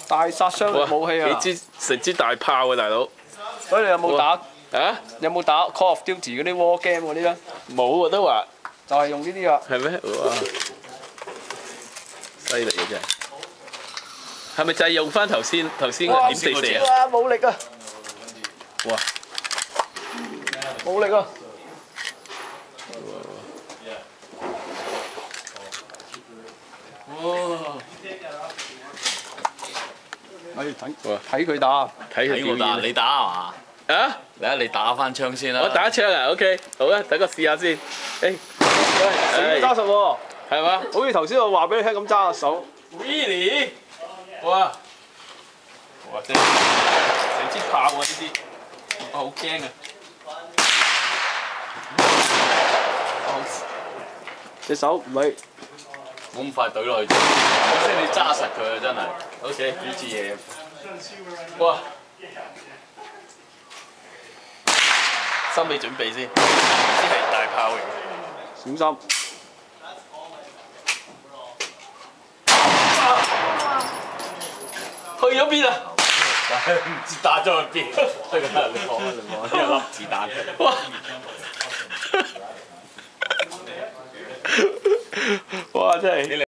大殺傷力武器啊！成支大炮啊，大佬！所以你有冇打？啊？有冇打 Call of Duty 嗰啲 War Game 嗰啲咧？冇啊，都話。就係用呢啲啊。係咩？哇！犀利嘅真係。係咪就係用翻頭先點四四啊？哇！冇力啊！哇！冇力啊！哇！睇佢打，睇佢表演。你打係嘛？啊？你打翻槍先啦。我打槍啊 ，OK， 好啦，等我試下先。誒，揸實喎，係嘛？好似頭先我話俾你聽咁揸下手。Really？哇！哇！真係成支炮喎呢啲，我好驚啊！隻手唔係冇咁快懟落去，首先你揸實佢啊，真係。OK， 呢支嘢。哇！心理準備先，呢支係大炮嚟。小心！去咗邊啊？唔知打咗去邊。你講一粒子彈。哇！哇！真係〜